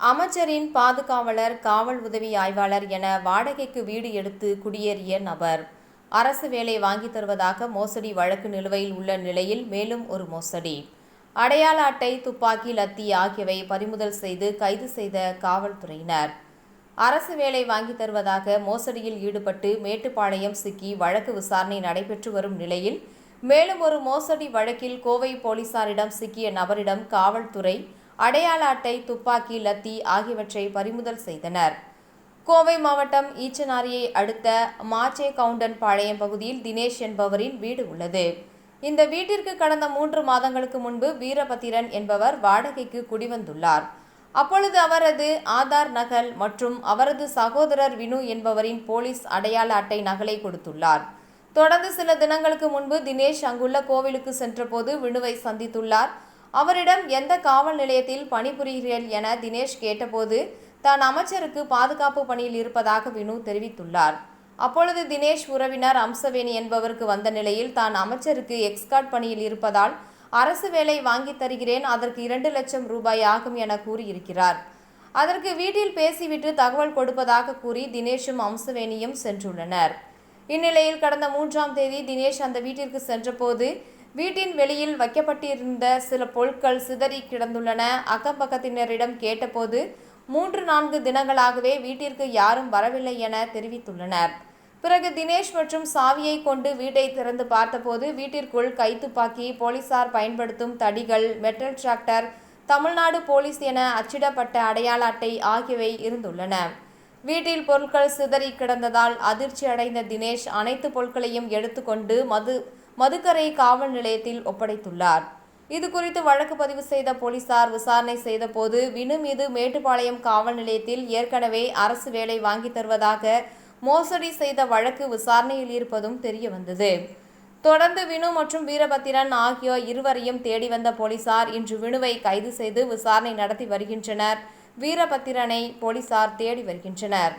அமைச்சரின் பாதுகாவலர், காவல் உதவி ஆய்வாளர் என வாடகைக்கு வீடு எடுத்து குடியேறிய நபர் அரசு வேலை வாங்கித் தருவதாக மோசடி வழக்கு நிலுவையில் உள்ள நிலையில் மேலும் ஒரு மோசடி. அடையாள அட்டை, துப்பாக்கி, லத்தி ஆகியவை பறிமுதல் செய்து கைது செய்த காவல்துறையினர். அரசு வேலை வாங்கித் தருவதாக மோசடியில் ஈடுபட்டு மேட்டுப்பாளையம் சிக்கி வழக்கு விசாரணை நடைபெற்று வரும் நிலையில் மேலும் ஒரு மோசடி வழக்கில் கோவை போலீசாரிடம் சிக்கிய நபரிடம் காவல்துறை அடையாள அட்டை, துப்பாக்கி, லத்தி ஆகியவற்றை பறிமுதல் செய்தனர். கோவை மாவட்டம் ஈச்சனாரியை அடுத்த மாச்சேகவுண்டன் பகுதியில் தினேஷ் என்பவரின் வீடு உள்ளது. இந்த வீட்டிற்கு கடந்த 3 மாதங்களுக்கு முன்பு வீரபத்திரன் என்பவர் வாடகைக்கு குடிவந்துள்ளார். அப்பொழுது அவரது ஆதார் நகல் மற்றும் அவரது சகோதரர் வினு என்பவரின் போலீஸ் அடையாள அட்டை நகலை கொடுத்துள்ளார். தொடர்ந்து சில தினங்களுக்கு முன்பு தினேஷ் அங்குள்ள கோவிலுக்கு சென்றபோது வினுவை சந்தித்துள்ளார். அவரிடம் எந்த காவல் நிலையத்தில் பணிபுரிகிறீர்கள் என தினேஷ் கேட்டபோது தான் அமைச்சருக்கு பாதுகாப்பு பணியில் இருப்பதாக வினு தெரிவித்துள்ளார். அப்பொழுது தினேஷ் உறவினர் அம்சவேணி என்பவருக்கு வந்த நிலையில் தான் அமைச்சருக்கு எக்ஸ்கார்ட் பணியில் இருப்பதால் அரசு வேலை வாங்கி தருகிறேன், அதற்கு 2 லட்சம் ரூபாய் ஆகும் என கூறியிருக்கிறார். அதற்கு வீட்டில் பேசிவிட்டு தகவல் கொடுப்பதாக கூறி தினேஷும் அம்சவேணியும் சென்றுள்ளனர். இந்நிலையில் கடந்த 3ஆம் தேதி தினேஷ் அந்த வீட்டிற்கு சென்றபோது வீட்டின் வெளியில் வைக்கப்பட்டிருந்த சில பொருட்கள் சிதறி கிடந்துள்ளன. அக்கம் பக்கத்தினரிடம் கேட்டபோது 3-4 தினங்களாகவே வீட்டிற்கு யாரும் வரவில்லை என தெரிவித்துள்ளனர். பிறகு தினேஷ் மற்றும் சாவியை கொண்டு வீட்டை திறந்து பார்த்தபோது வீட்டிற்குள் கைத்துப்பாக்கி, போலீசார் பயன்படுத்தும் தடிகள், மெட்டல் டிராக்டர், தமிழ்நாடு போலீஸ் என அச்சிடப்பட்ட அடையாள அட்டை ஆகியவை இருந்துள்ளன. வீட்டில் பொருட்கள் சிதறி கிடந்ததால் அதிர்ச்சி அடைந்த தினேஷ் அனைத்து பொருட்களையும் எடுத்துக்கொண்டு மதுக்கரை காவல் நிலையத்தில் ஒப்படைத்துள்ளார். இதுகுறித்து வழக்கு பதிவு செய்த போலீசார் விசாரணை செய்தபோது வினு மீது மேட்டுப்பாளையம் காவல் நிலையத்தில் ஏற்கனவே அரசு வேலை வாங்கித் தருவதாக மோசடி செய்த வழக்கு விசாரணையில் இருப்பதும் தெரியவந்தது. தொடர்ந்து வினு மற்றும் வீரபத்திரன் ஆகியோர் இருவரையும் தேடி வந்த போலீசார் இன்று வினுவை கைது செய்து விசாரணை நடத்தி வருகின்றனர். வீரபத்திரனை போலீசார் தேடி வருகின்றனர்.